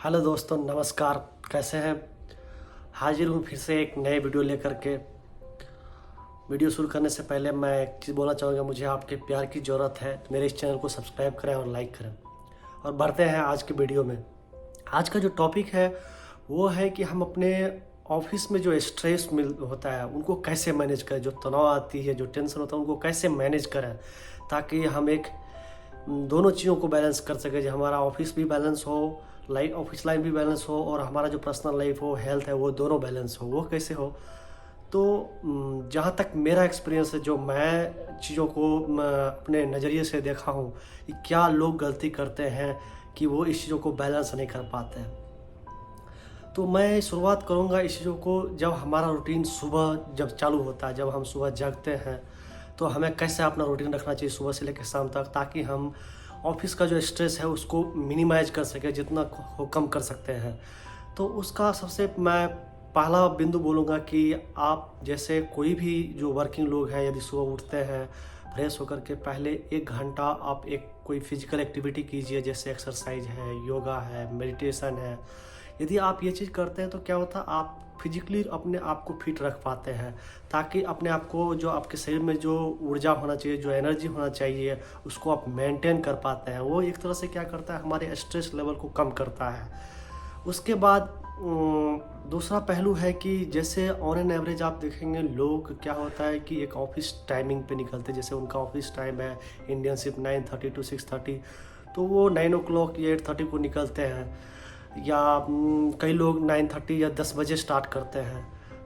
Hello दोस्तों, नमस्कार। कैसे हैं? हाजिर हूँ फिर से एक नए वीडियो लेकर के। वीडियो शुरू करने से पहले मैं एक चीज़ बोलना चाहूँगा, मुझे आपके प्यार की ज़रूरत है। मेरे इस चैनल को सब्सक्राइब करें और लाइक करें। और बढ़ते हैं आज के वीडियो में। आज का जो टॉपिक है वो है कि हम अपने ऑफिस में जो स्ट्रेस मिल होता है उनको कैसे मैनेज करें, जो तनाव आती है, जो टेंशन होता है, उनको कैसे मैनेज करें ताकि हम एक दोनों चीज़ों को बैलेंस कर सके। जो हमारा ऑफिस भी बैलेंस हो, लाइफ ऑफिस लाइफ भी बैलेंस हो, और हमारा जो पर्सनल लाइफ हो, हेल्थ है, वो दोनों बैलेंस हो। वो कैसे हो? तो जहाँ तक मेरा एक्सपीरियंस है, जो मैं चीज़ों को अपने नज़रिए से देखा हूँ कि क्या लोग गलती करते हैं कि वो इस चीज़ों को बैलेंस नहीं कर पाते हैं। तो मैं शुरुआत करूँगा इस चीज़ों को, जब हमारा रूटीन सुबह जब चालू होता है, जब हम सुबह जागते हैं तो हमें कैसे अपना रूटीन रखना चाहिए सुबह से लेकर शाम तक, ताकि हम ऑफिस का जो स्ट्रेस है उसको मिनिमाइज कर सकें, जितना हो कम कर सकते हैं। तो उसका सबसे मैं पहला बिंदु बोलूँगा कि आप जैसे कोई भी जो वर्किंग लोग हैं, यदि सुबह उठते हैं फ्रेश होकर के पहले 1 घंटा आप एक कोई फिजिकल एक्टिविटी कीजिए, जैसे एक्सरसाइज है, योगा है, मेडिटेशन है। यदि आप ये चीज़ करते हैं तो क्या होता है, आप फिजिकली अपने आप को फिट रख पाते हैं, ताकि अपने आप को, जो आपके शरीर में जो ऊर्जा होना चाहिए, जो एनर्जी होना चाहिए, उसको आप मेंटेन कर पाते हैं। वो एक तरह से क्या करता है, हमारे स्ट्रेस लेवल को कम करता है। उसके बाद दूसरा पहलू है कि जैसे ऑन एन एवरेज आप देखेंगे, लोग क्या होता है कि एक ऑफिस टाइमिंग पे निकलते हैं। जैसे उनका ऑफिस टाइम है इंडियन शिफ्ट 9:30 to 6:30, तो वो 9 o'clock या 8:30 को निकलते हैं, या कई लोग 9:30 या 10 बजे स्टार्ट करते हैं।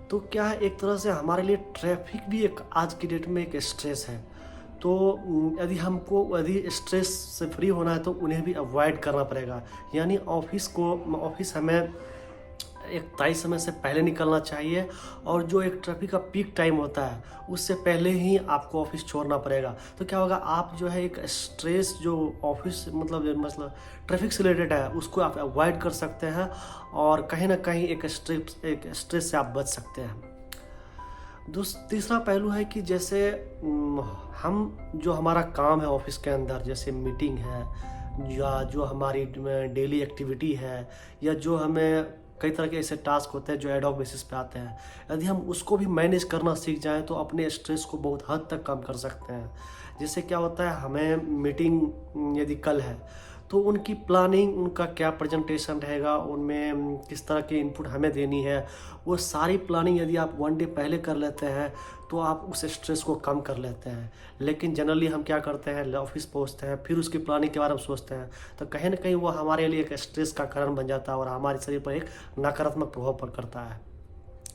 तो क्या है, एक तरह से हमारे लिए ट्रैफिक भी एक आज की डेट में एक स्ट्रेस है। तो यदि स्ट्रेस से फ्री होना है तो उन्हें भी अवॉइड करना पड़ेगा। यानी ऑफिस हमें एक तय समय से पहले निकलना चाहिए, और जो एक ट्रैफिक का पीक टाइम होता है उससे पहले ही आपको ऑफिस छोड़ना पड़ेगा। तो क्या होगा, आप जो है एक स्ट्रेस जो ऑफिस मतलब ट्रैफिक से रिलेटेड है उसको आप अवॉइड कर सकते हैं, और कहीं ना कहीं एक स्ट्रेस से आप बच सकते हैं। तीसरा पहलू है कि जैसे हम जो हमारा काम है ऑफिस के अंदर, जैसे मीटिंग है, या जो हमारी डेली एक्टिविटी है, या जो हमें कई तरह के ऐसे टास्क होते हैं जो एड हॉक बेसिस पे आते हैं, यदि हम उसको भी मैनेज करना सीख जाएं तो अपने स्ट्रेस को बहुत हद तक कम कर सकते हैं। जैसे क्या होता है, हमें मीटिंग यदि कल है तो उनकी प्लानिंग, उनका क्या प्रेजेंटेशन रहेगा, उनमें किस तरह की इनपुट हमें देनी है, वो सारी प्लानिंग यदि आप 1 डे पहले कर लेते हैं तो आप उस स्ट्रेस को कम कर लेते हैं। लेकिन जनरली हम क्या करते हैं, ऑफिस पहुंचते हैं फिर उसकी प्लानिंग के बारे में सोचते हैं, तो कहीं ना कहीं वो हमारे लिए एक स्ट्रेस का कारण बन जाता है और हमारे शरीर पर एक नकारात्मक प्रभाव करता है।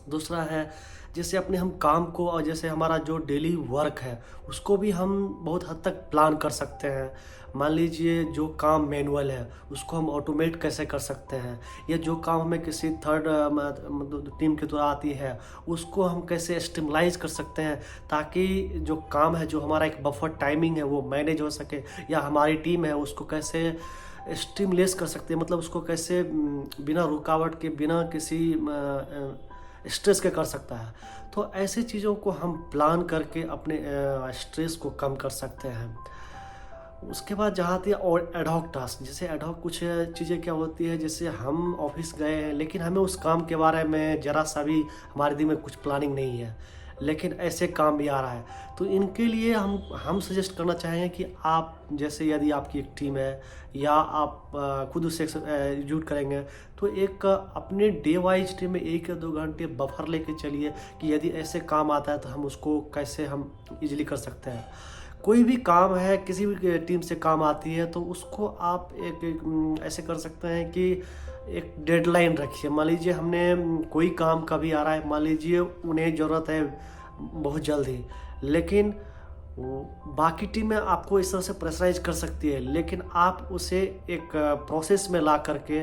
दूसरा है, जैसे अपने हम काम को, और जैसे हमारा जो डेली वर्क है उसको भी हम बहुत हद तक प्लान कर सकते हैं। मान लीजिए जो काम मैनुअल है उसको हम ऑटोमेट कैसे कर सकते हैं, या जो काम हमें किसी थर्ड टीम के द्वारा आती है उसको हम कैसे स्टिमलाइज कर सकते हैं, ताकि जो काम है, जो हमारा एक बफर टाइमिंग है, वो मैनेज हो सके। या हमारी टीम है उसको कैसे स्टिमलेस कर सकते हैं, मतलब उसको कैसे बिना रुकावट के, बिना किसी स्ट्रेस के कर सकता है। तो ऐसी चीज़ों को हम प्लान करके अपने स्ट्रेस को कम कर सकते हैं। उसके बाद जहाँ आती है और एडहॉक टास्क, जैसे एडहॉक कुछ चीज़ें क्या होती है, जैसे हम ऑफिस गए हैं लेकिन हमें उस काम के बारे में ज़रा सा भी हमारे दिल में कुछ प्लानिंग नहीं है, लेकिन ऐसे काम भी आ रहा है, तो इनके लिए हम सजेस्ट करना चाहेंगे कि आप, जैसे यदि आपकी एक टीम है या आप खुद उसे एग्जीक्यूट करेंगे, तो एक अपने डे वाइज डे में 1 या 2 घंटे बफर लेके चलिए कि यदि ऐसे काम आता है तो हम उसको कैसे हम इजीली कर सकते हैं। कोई भी काम है, किसी भी टीम से काम आती है तो उसको आप ऐसे कर सकते हैं कि एक डेडलाइन रखिए। मान लीजिए हमने कोई काम कभी आ रहा है, मान लीजिए उन्हें ज़रूरत है बहुत जल्द ही, लेकिन बाकी टीमें आपको इस तरह से प्रेशराइज कर सकती है, लेकिन आप उसे एक प्रोसेस में ला करके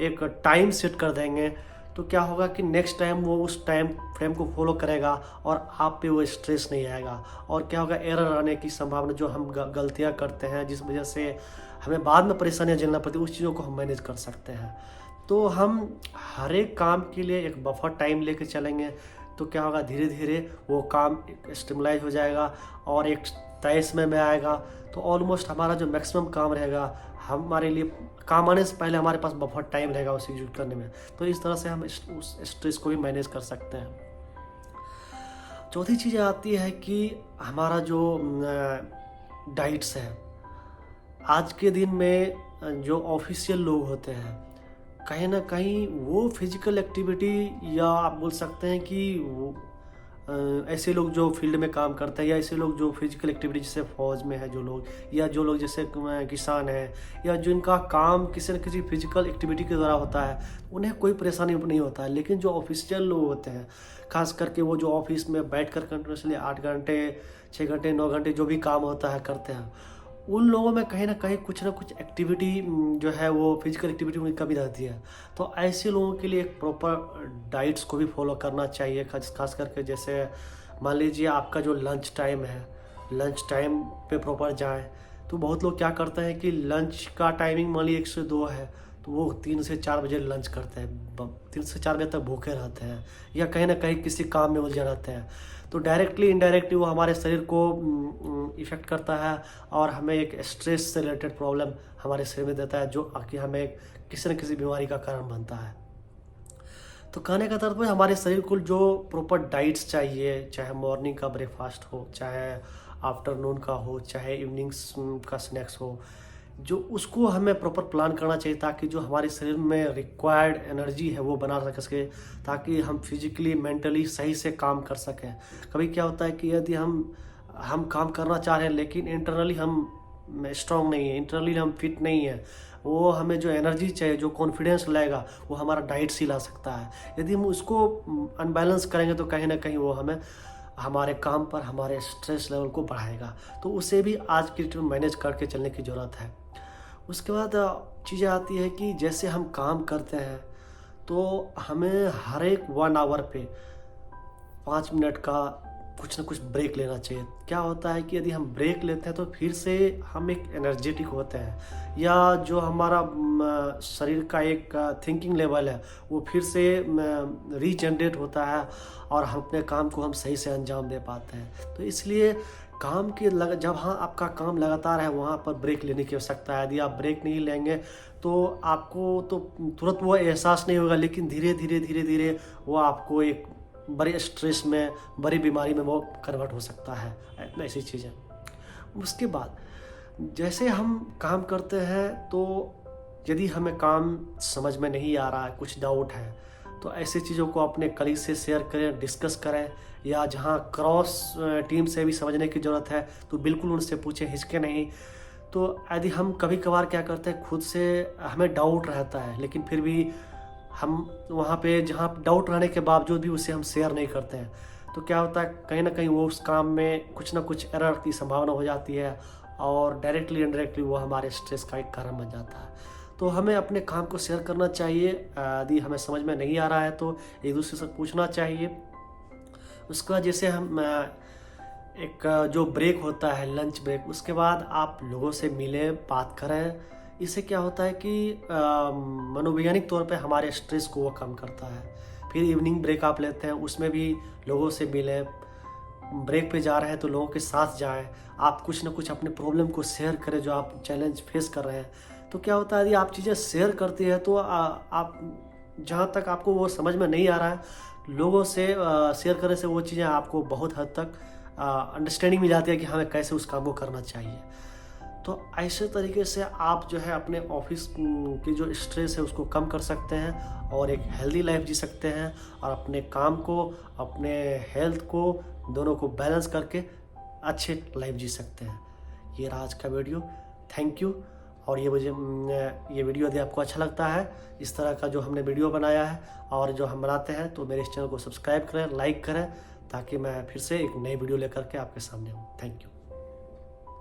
एक टाइम सेट कर देंगे, तो क्या होगा कि नेक्स्ट टाइम वो उस टाइम फ्रेम को फॉलो करेगा और आप पे वो स्ट्रेस नहीं आएगा। और क्या होगा, एरर आने की संभावना, जो हम गलतियां करते हैं जिस वजह से हमें बाद में परेशानियां झेलना पड़ती है, उस चीज़ों को हम मैनेज कर सकते हैं। तो हम हर एक काम के लिए एक बफर टाइम लेके चलेंगे तो क्या होगा, धीरे धीरे वो काम स्टिमलाइज हो जाएगा और एक तय समय में आएगा। तो ऑलमोस्ट हमारा जो मैक्सिमम काम रहेगा हमारे लिए काम आने से पहले हमारे पास बहुत टाइम रहेगा उसे यूज करने में। तो इस तरह से हम उस स्ट्रेस को भी मैनेज कर सकते हैं। चौथी चीज़ आती है कि हमारा जो डाइट्स है। आज के दिन में जो ऑफिशियल लोग होते हैं, कहीं ना कहीं वो फिजिकल एक्टिविटी, या आप बोल सकते हैं कि वो ऐसे लोग जो फील्ड में काम करते हैं, या ऐसे लोग जो फिजिकल एक्टिविटी जैसे फौज में है जो लोग, या जो लोग जैसे किसान हैं, या जिनका काम किसी न किसी फिजिकल एक्टिविटी के द्वारा होता है, उन्हें कोई परेशानी नहीं होता है। लेकिन जो ऑफिशियल लोग होते हैं, खास करके वो जो ऑफिस में बैठ कर कंटिन्यूसली 8 घंटे 6 घंटे 9 घंटे जो भी काम होता है करते हैं, उन लोगों में कहीं ना कहीं कुछ ना कुछ एक्टिविटी जो है वो फिजिकल एक्टिविटी में कमी रहती है। तो ऐसे लोगों के लिए एक प्रॉपर डाइट्स को भी फॉलो करना चाहिए। खास करके जैसे मान लीजिए आपका जो लंच टाइम है, लंच टाइम पे प्रॉपर जाएं। तो बहुत लोग क्या करते हैं कि लंच का टाइमिंग मान लीजिए 1 से 2 है, तो वो 3 से 4 बजे लंच करते हैं, 3 से 4 बजे तक भूखे रहते हैं, या कहीं ना कहीं किसी काम में उलझे रहते हैं। तो डायरेक्टली इनडायरेक्टली वो हमारे शरीर को इफ़ेक्ट करता है, और हमें एक स्ट्रेस से रिलेटेड प्रॉब्लम हमारे शरीर में देता है, जो कि हमें किसी न किसी बीमारी का कारण बनता है। तो कहने का तात्पर्य हमारे शरीर को जो प्रॉपर डाइट्स चाहिए, चाहे मॉर्निंग का ब्रेकफास्ट हो, चाहे आफ्टरनून का हो, चाहे इवनिंग्स का स्नैक्स हो, जो उसको हमें प्रॉपर प्लान करना चाहिए, ताकि जो हमारे शरीर में रिक्वायर्ड एनर्जी है वो बना सके, ताकि हम फिजिकली मेंटली सही से काम कर सकें। कभी क्या होता है कि यदि हम काम करना चाह रहे हैं, लेकिन इंटरनली हम स्ट्रांग नहीं है, इंटरनली हम फिट नहीं है, वो हमें जो एनर्जी चाहिए, जो कॉन्फिडेंस लाएगा, वो हमारा डाइट से ला सकता है। यदि हम उसको अनबैलेंस करेंगे तो कहीं ना कहीं वो हमें हमारे काम पर हमारे स्ट्रेस लेवल को बढ़ाएगा। तो उसे भी आज की डेट में मैनेज करके चलने की ज़रूरत है। उसके बाद चीज़ें आती है कि जैसे हम काम करते हैं, तो हमें हर एक 1 आवर पे 5 मिनट का कुछ ना कुछ ब्रेक लेना चाहिए। क्या होता है कि यदि हम ब्रेक लेते हैं तो फिर से हम एक एनर्जेटिक होते हैं, या जो हमारा शरीर का एक थिंकिंग लेवल है वो फिर से रीजनरेट होता है, और हम अपने काम को हम सही से अंजाम दे पाते हैं। तो इसलिए काम की जब आपका काम लगातार है, वहाँ पर ब्रेक लेने की आवश्यकता है। यदि आप ब्रेक नहीं लेंगे तो आपको तो तुरंत वो एहसास नहीं होगा, लेकिन धीरे धीरे वो आपको एक बड़े स्ट्रेस में, बड़ी बीमारी में वो कन्वर्ट हो सकता है। ऐसी चीज़ें। उसके बाद जैसे हम काम करते हैं, तो यदि हमें काम समझ में नहीं आ रहा है, कुछ डाउट है, तो ऐसी चीज़ों को अपने कलीग से शेयर करें, डिस्कस करें, या जहाँ क्रॉस टीम से भी समझने की ज़रूरत है तो बिल्कुल उनसे पूछें, हिचके नहीं। तो यदि हम कभी कभार क्या करते हैं, खुद से हमें डाउट रहता है, लेकिन फिर भी हम वहाँ पे जहाँ डाउट रहने के बावजूद भी उसे हम शेयर नहीं करते हैं, तो क्या होता है, कहीं ना कहीं वो उस काम में कुछ ना कुछ एरर की संभावना हो जाती है, और डायरेक्टली इनडायरेक्टली वो हमारे स्ट्रेस का एक कारण बन जाता है। तो हमें अपने काम को शेयर करना चाहिए। यदि हमें समझ में नहीं आ रहा है तो एक दूसरे से पूछना चाहिए। उसके बाद जैसे हम एक जो ब्रेक होता है, लंच ब्रेक, उसके बाद आप लोगों से मिलें, बात करें। इससे क्या होता है कि मनोवैज्ञानिक तौर पे हमारे स्ट्रेस को वो कम करता है। फिर इवनिंग ब्रेक आप लेते हैं, उसमें भी लोगों से मिलें। ब्रेक पे जा रहे हैं तो लोगों के साथ जाएं। आप कुछ ना कुछ अपने प्रॉब्लम को शेयर करें, जो आप चैलेंज फेस कर रहे हैं। तो क्या होता है, यदि आप चीज़ें शेयर करते हैं तो आप जहाँ तक आपको वो समझ में नहीं आ रहा है, लोगों से शेयर करने से वो चीज़ें आपको बहुत हद तक अंडरस्टैंडिंग मिल जाती है कि हमें कैसे उस काम को करना चाहिए। तो ऐसे तरीके से आप जो है अपने ऑफिस की जो स्ट्रेस है उसको कम कर सकते हैं, और एक हेल्दी लाइफ जी सकते हैं, और अपने काम को, अपने हेल्थ को, दोनों को बैलेंस करके अच्छे लाइफ जी सकते हैं। ये रहा आज का वीडियो। Thank you. और ये वीडियो यदि आपको अच्छा लगता है, इस तरह का जो हमने वीडियो बनाया है और जो हम बनाते हैं, तो मेरे इस चैनल को सब्सक्राइब करें, लाइक करें, ताकि मैं फिर से एक नई वीडियो लेकर के आपके सामने हूँ। Thank you.